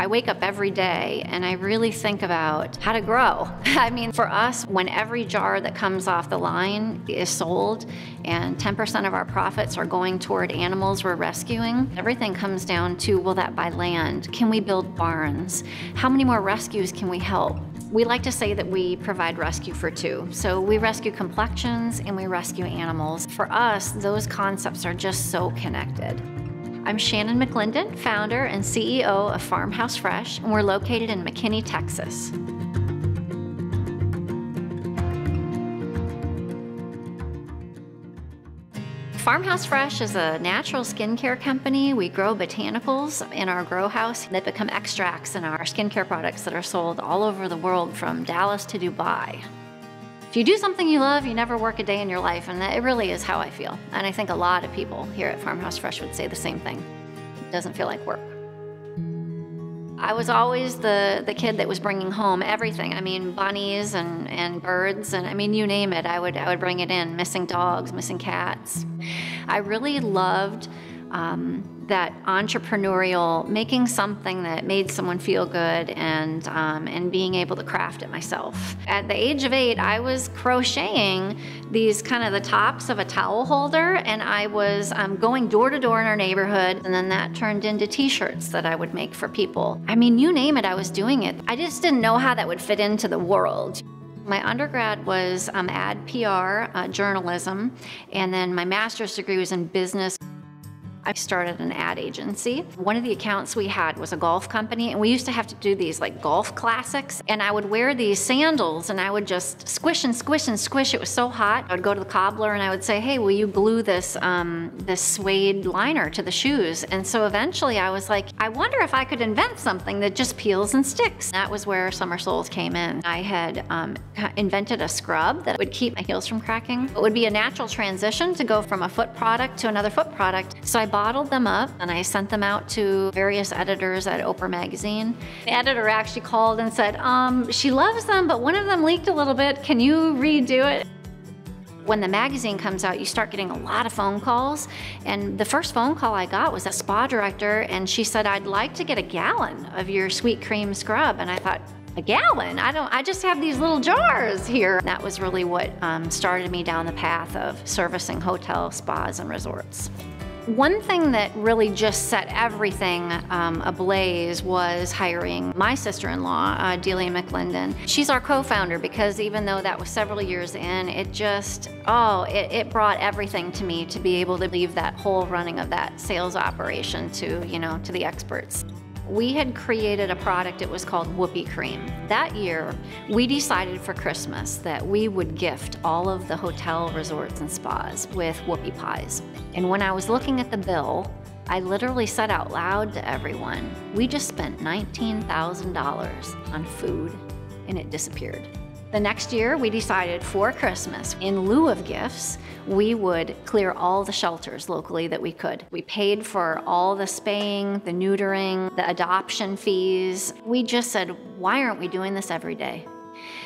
I wake up every day and I really think about how to grow. I mean, for us, when every jar that comes off the line is sold and 10% of our profits are going toward animals we're rescuing, everything comes down to, will that buy land? Can we build barns? How many more rescues can we help? We like to say that we provide rescue for two. So we rescue complexions and we rescue animals. For us, those concepts are just so connected. I'm Shannon McClendon, founder and CEO of Farmhouse Fresh, and we're located in McKinney, Texas. Farmhouse Fresh is a natural skincare company. We grow botanicals in our grow house that become extracts in our skincare products that are sold all over the world, from Dallas to Dubai. If you do something you love, you never work a day in your life, and it really is how I feel. And I think a lot of people here at Farmhouse Fresh would say the same thing. It doesn't feel like work. I was always the kid that was bringing home everything. I mean, bunnies and birds, and I mean, you name it, I would bring it in. Missing dogs, missing cats. I really loved that entrepreneurial, making something that made someone feel good, and being able to craft it myself. At the age of 8, I was crocheting these kind of the tops of a towel holder, and I was going door to door in our neighborhood, and then that turned into t-shirts that I would make for people. I mean, you name it, I was doing it. I just didn't know how that would fit into the world. My undergrad was ad PR, journalism, and then my master's degree was in business. I started an ad agency. One of the accounts we had was a golf company, and we used to have to do these like golf classics, and I would wear these sandals and I would just squish and squish and squish. It was so hot. I would go to the cobbler and I would say, hey, will you glue this, this suede liner to the shoes? And so eventually I was like, I wonder if I could invent something that just peels and sticks. That was where Summer Soles came in. I had invented a scrub that would keep my heels from cracking. It would be a natural transition to go from a foot product to another foot product. So I bottled them up and I sent them out to various editors at Oprah magazine. The editor actually called and said, she loves them, but one of them leaked a little bit. Can you redo it? When the magazine comes out, you start getting a lot of phone calls. And the first phone call I got was a spa director, and she said, I'd like to get a gallon of your sweet cream scrub. And I thought, a gallon? I just have these little jars here. That was really what started me down the path of servicing hotels, spas, and resorts. One thing that really just set everything ablaze was hiring my sister-in-law, Delia McClendon. She's our co-founder, because even though that was several years in, it just, it brought everything to me to be able to leave that whole running of that sales operation to, to the experts. We had created a product, it was called Whoopie Cream. That year, we decided for Christmas that we would gift all of the hotel, resorts, and spas with whoopie pies. And when I was looking at the bill, I literally said out loud to everyone, we just spent $19,000 on food, and it disappeared. The next year, we decided for Christmas, in lieu of gifts, we would clear all the shelters locally that we could. We paid for all the spaying, the neutering, the adoption fees. We just said, why aren't we doing this every day?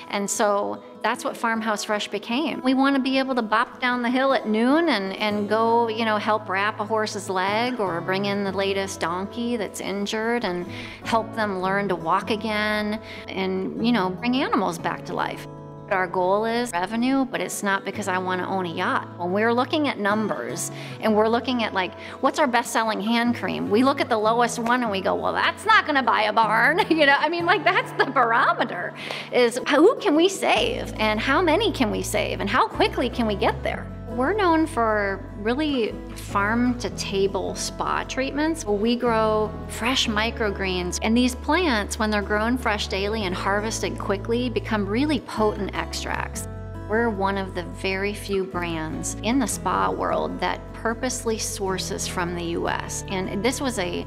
And so that's what Farmhouse Fresh became. We want to be able to bop down the hill at noon and go, help wrap a horse's leg, or bring in the latest donkey that's injured and help them learn to walk again, and, bring animals back to life. Our goal is revenue, but it's not because I want to own a yacht. When we're looking at numbers and we're looking at what's our best-selling hand cream, we look at the lowest one and we go, well, that's not going to buy a barn. That's the barometer, is who can we save and how many can we save and how quickly can we get there? We're known for really farm-to-table spa treatments. We grow fresh microgreens, and these plants, when they're grown fresh daily and harvested quickly, become really potent extracts. We're one of the very few brands in the spa world that purposely sources from the US. And this was a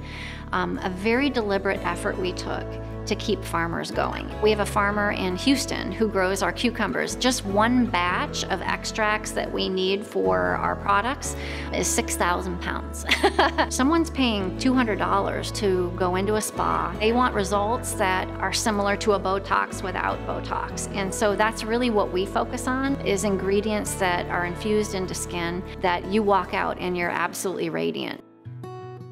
very deliberate effort we took to keep farmers going. We have a farmer in Houston who grows our cucumbers. Just one batch of extracts that we need for our products is 6,000 pounds. Someone's paying $200 to go into a spa. They want results that are similar to a Botox without Botox. And so that's really what we focus on, is ingredients that are infused into skin that you walk out and you're absolutely radiant.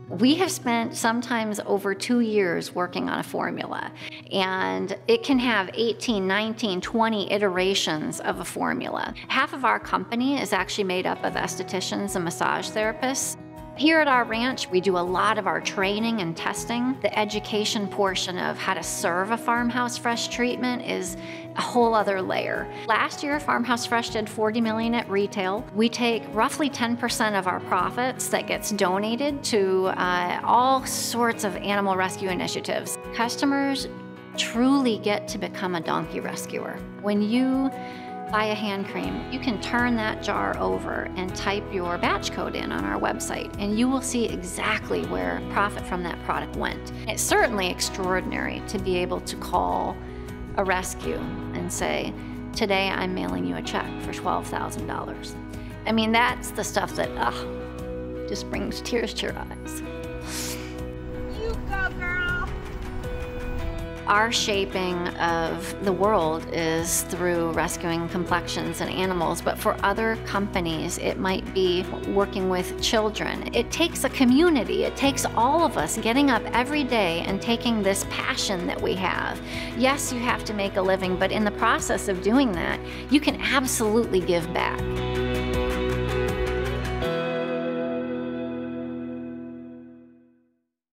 We have spent sometimes over 2 years working on a formula, and it can have 18, 19, 20 iterations of a formula. Half of our company is actually made up of estheticians and massage therapists. Here at our ranch, we do a lot of our training and testing. The education portion of how to serve a Farmhouse Fresh treatment is a whole other layer. Last year, Farmhouse Fresh did $40 million at retail. We take roughly 10% of our profits that gets donated to all sorts of animal rescue initiatives. Customers truly get to become a donkey rescuer. When you buy a hand cream, you can turn that jar over and type your batch code in on our website, and you will see exactly where profit from that product went. It's certainly extraordinary to be able to call a rescue and say, today I'm mailing you a check for $12,000. I mean, that's the stuff that just brings tears to your eyes. You go, girl! Our shaping of the world is through rescuing complexions and animals, but for other companies, it might be working with children. It takes a community. It takes all of us getting up every day and taking this passion that we have. Yes, you have to make a living, but in the process of doing that, you can absolutely give back.